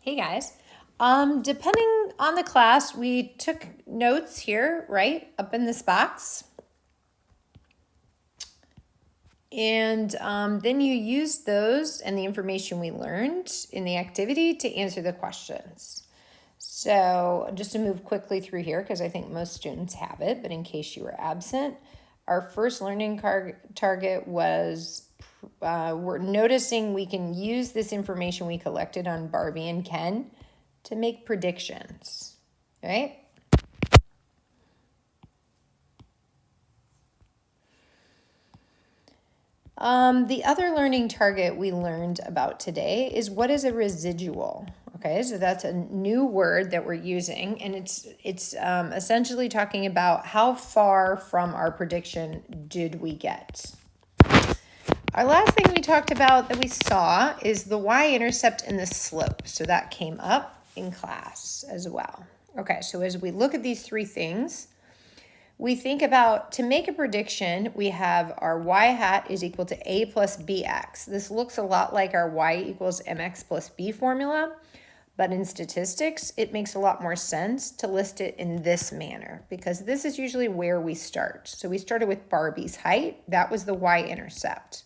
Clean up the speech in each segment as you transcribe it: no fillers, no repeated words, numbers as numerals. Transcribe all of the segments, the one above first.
Hey guys. Depending on the class, we took notes here, right, up in this box. And then you use those and the information we learned in the activity to answer the questions. So just to move quickly through here, because I think most students have it, but in case you were absent, our first learning target was we're noticing we can use this information we collected on Barbie and Ken to make predictions, right? The other learning target we learned about today is what is a residual. Okay, so that's a new word that we're using, and it's essentially talking about how far from our prediction did we get. Our last thing we talked about that we saw is the y-intercept and the slope. So that came up in class as well. Okay, so as we look at these three things, we think about, to make a prediction, we have our y hat is equal to a plus bx. This looks a lot like our y equals mx plus b formula, but in statistics, it makes a lot more sense to list it in this manner because this is usually where we start. So we started with Barbie's height. That was the y-intercept.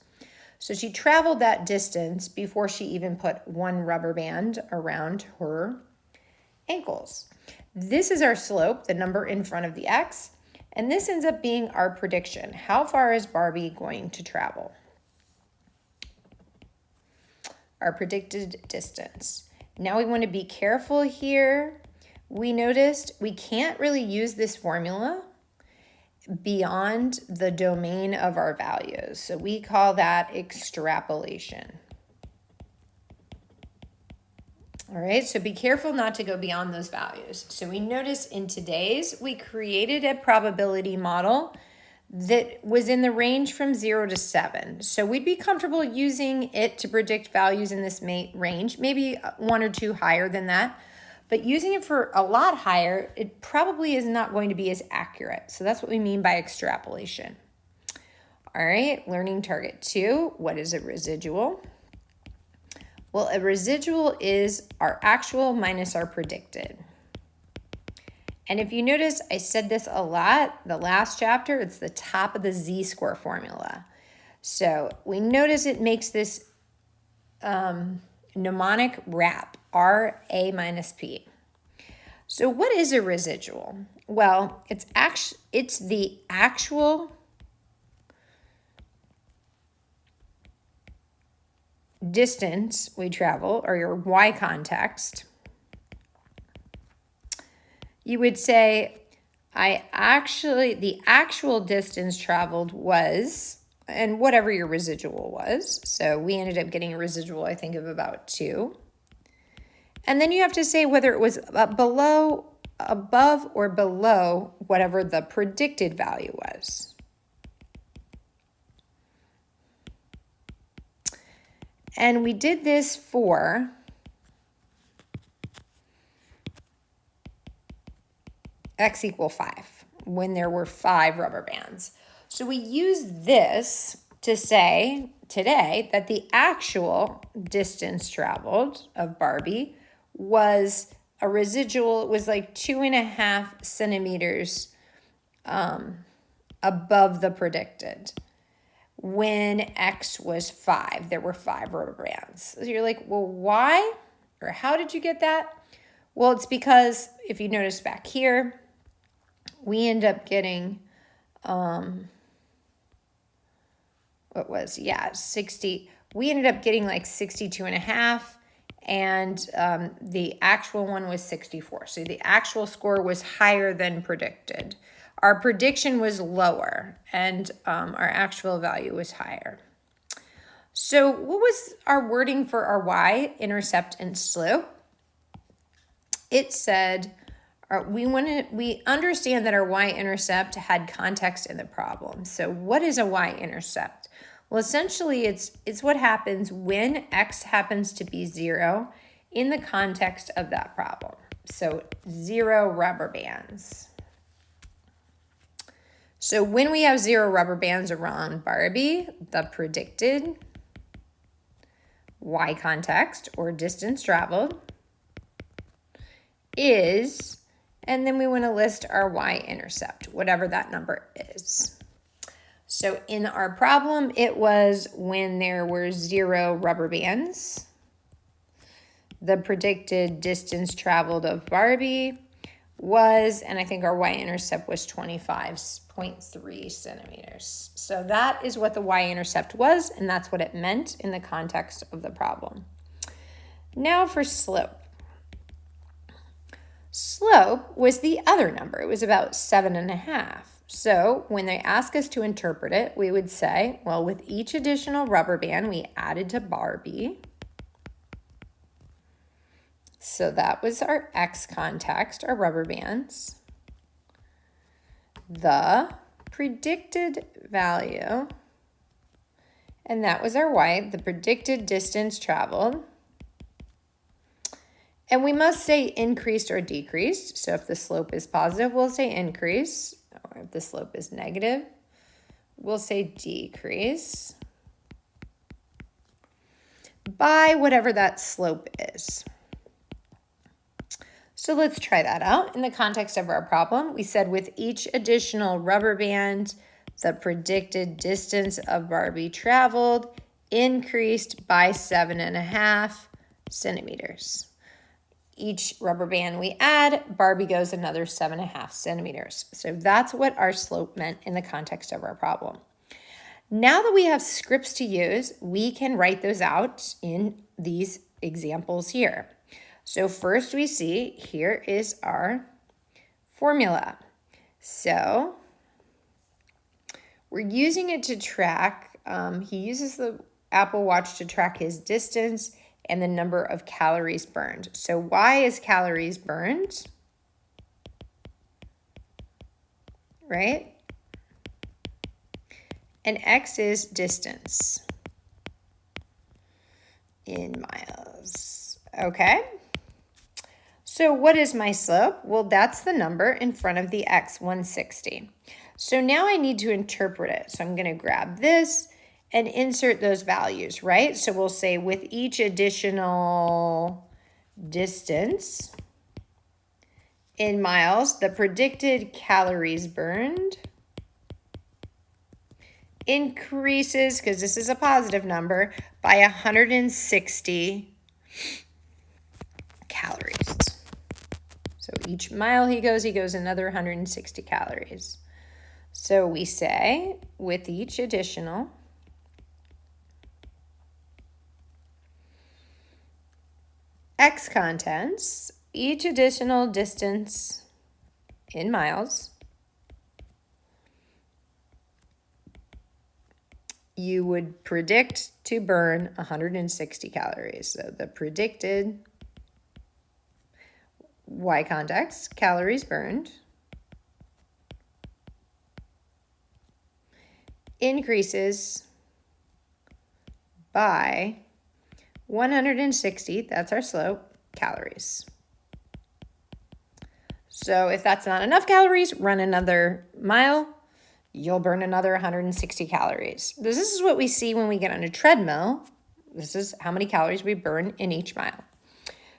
So she traveled that distance before she even put one rubber band around her ankles. This is our slope, the number in front of the x, and this ends up being our prediction. How far is Barbie going to travel? Our predicted distance. Now we want to be careful here. We noticed we can't really use this formula beyond the domain of our values. So we call that extrapolation. All right, so be careful not to go beyond those values. So we notice in today's, we created a probability model that was in the range from 0 to 7. So we'd be comfortable using it to predict values in this range, maybe one or two higher than that. But using it for a lot higher, it probably is not going to be as accurate. So that's what we mean by extrapolation. All right, learning target 2, what is a residual? Well, a residual is our actual minus our predicted. And if you notice, I said this a lot, the last chapter, it's the top of the z-score formula. So we notice it makes this mnemonic wrap, RA minus P. So what is a residual? Well, it's the actual distance we travel, or your y context. You would say, the actual distance traveled was, and whatever your residual was. So we ended up getting a residual, I think, of about 2. And then you have to say whether it was above or below whatever the predicted value was. And we did this for x equal 5 when there were 5 rubber bands. So we use this to say today that the actual distance traveled of Barbie was a residual. It was like 2.5 centimeters above the predicted. When x was 5, there were 5 rubber bands. So you're like, well, why? Or how did you get that? Well, it's because if you notice back here, we end up getting, 60. We ended up getting like 62.5, and the actual one was 64. So the actual score was higher than predicted. Our prediction was lower, and our actual value was higher. So what was our wording for our y-intercept and slope? It said, we understand that our y-intercept had context in the problem. So what is a y-intercept? Well, essentially, it's what happens when x happens to be 0 in the context of that problem. So 0 rubber bands. So when we have 0 rubber bands around Barbie, the predicted y context or distance traveled is, and then we want to list our y-intercept, whatever that number is. So in our problem, it was when there were 0 rubber bands. The predicted distance traveled of Barbie was, and I think our y-intercept was 25.3 centimeters. So that is what the y-intercept was, and that's what it meant in the context of the problem. Now for slope. Slope was the other number. It was about 7.5. So when they ask us to interpret it, we would say, well, with each additional rubber band we added to Barbie. So that was our X context, our rubber bands. The predicted value, and that was our Y, the predicted distance traveled. And we must say increased or decreased. So if the slope is positive, we'll say increase. Or if the slope is negative, we'll say decrease by whatever that slope is. So let's try that out. In the context of our problem, we said with each additional rubber band, the predicted distance of Barbie traveled increased by 7.5 centimeters. Each rubber band we add, Barbie goes another 7.5 centimeters. So that's what our slope meant in the context of our problem. Now that we have scripts to use, we can write those out in these examples here. So first we see here is our formula. So we're using it to track, he uses the Apple Watch to track his distance and the number of calories burned. So Y is calories burned, right? And X is distance in miles, okay? So what is my slope? Well, that's the number in front of the X, 160. So now I need to interpret it. So I'm gonna grab this and insert those values, right? So we'll say with each additional distance in miles, the predicted calories burned increases, because this is a positive number, by 160 calories. So each mile he goes another 160 calories. So we say with each additional X contents, each additional distance in miles, you would predict to burn 160 calories. So the predicted Y context, calories burned, increases by 160, that's our slope, calories. So if that's not enough calories, run another mile, you'll burn another 160 calories. This is what we see when we get on a treadmill. This is how many calories we burn in each mile.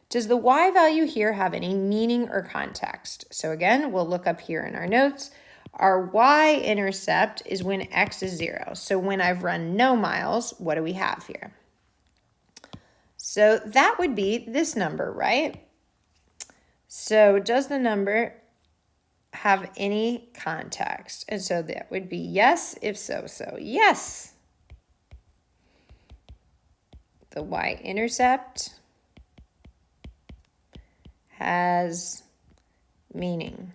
Does the Y value here have any meaning or context? So again, we'll look up here in our notes. Our Y-intercept is when X is 0. So when I've run no miles, what do we have here? So that would be this number, right? So does the number have any context? And so that would be yes, if so, so yes. The Y-intercept has meaning.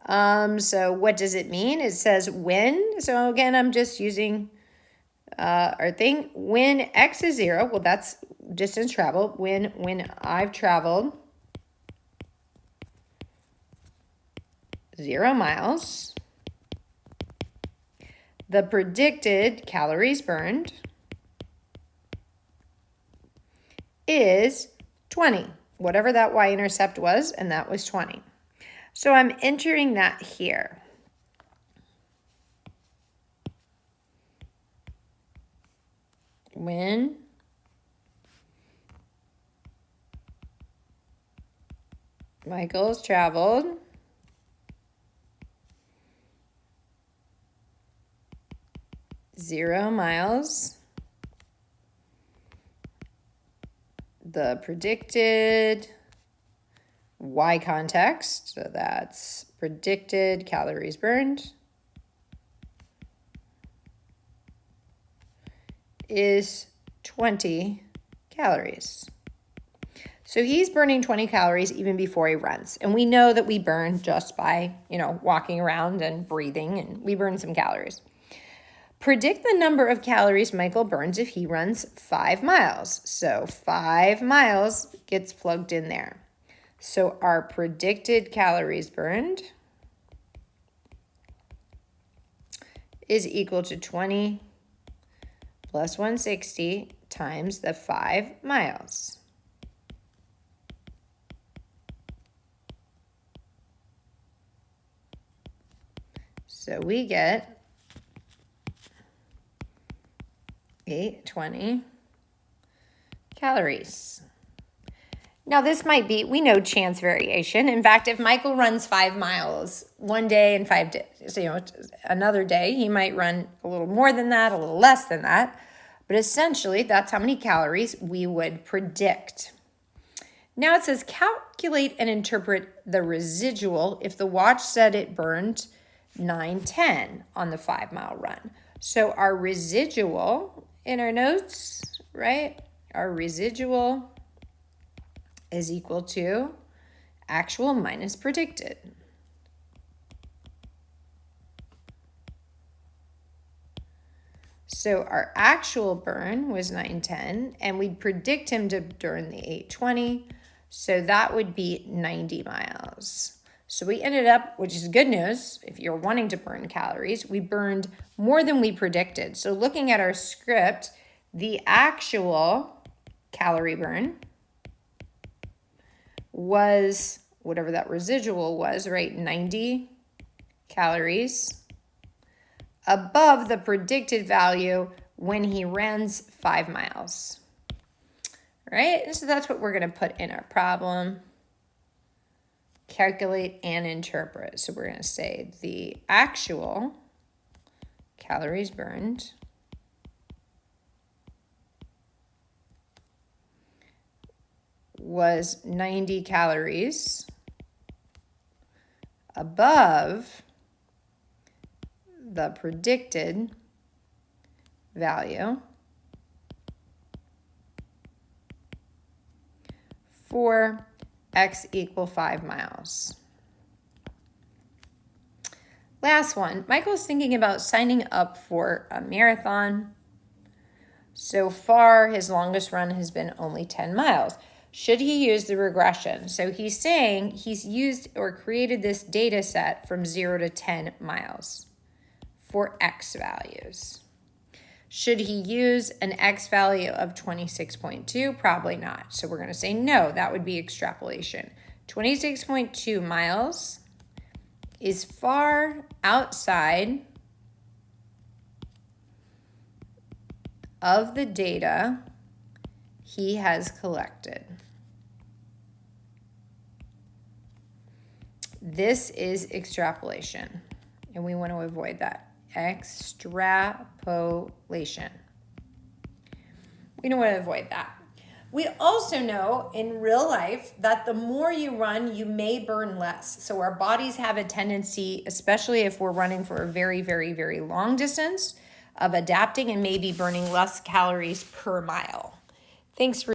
So what does it mean? It says when. So again, I'm just using our thing. When X is 0, well, that's distance traveled. When I've traveled 0 miles, the predicted calories burned is 20, whatever that Y-intercept was, and that was 20. So I'm entering that here. When Michael's traveled 0 miles. The predicted Y context, so that's predicted calories burned, is 20 calories. So he's burning 20 calories even before he runs. And we know that we burn just by, walking around and breathing, and we burn some calories. Predict the number of calories Michael burns if he runs 5 miles. So 5 miles gets plugged in there. So our predicted calories burned is equal to 20 plus 160 times the 5 miles. So we get 820 calories. Now this might be, we know, chance variation. In fact, if Michael runs 5 miles one day and 5 days, another day, he might run a little more than that, a little less than that. But essentially, that's how many calories we would predict. Now it says calculate and interpret the residual if the watch said it burned 910 on the 5 mile run. So our residual in our notes, right? Our residual is equal to actual minus predicted. So our actual burn was 910, and we'd predict him to burn the 820. So that would be 90 miles. So we ended up, which is good news, if you're wanting to burn calories, we burned more than we predicted. So looking at our script, the actual calorie burn was whatever that residual was, right? 90 calories above the predicted value when he runs 5 miles, right? So that's what we're going to put in our problem. Calculate and interpret. So we're going to say the actual calories burned was 90 calories above the predicted value for X equal 5 miles. Last one, Michael's thinking about signing up for a marathon. So far, his longest run has been only 10 miles. Should he use the regression? So he's saying he's used or created this data set from 0 to 10 miles for X values. Should he use an X value of 26.2? Probably not. So we're going to say no, that would be extrapolation. 26.2 miles is far outside of the data he has collected. This is extrapolation, and we want to avoid that. Extrapolation. We don't want to avoid that. We also know in real life that the more you run, you may burn less. So our bodies have a tendency, especially if we're running for a very, very, very long distance, of adapting and maybe burning less calories per mile. Thanks for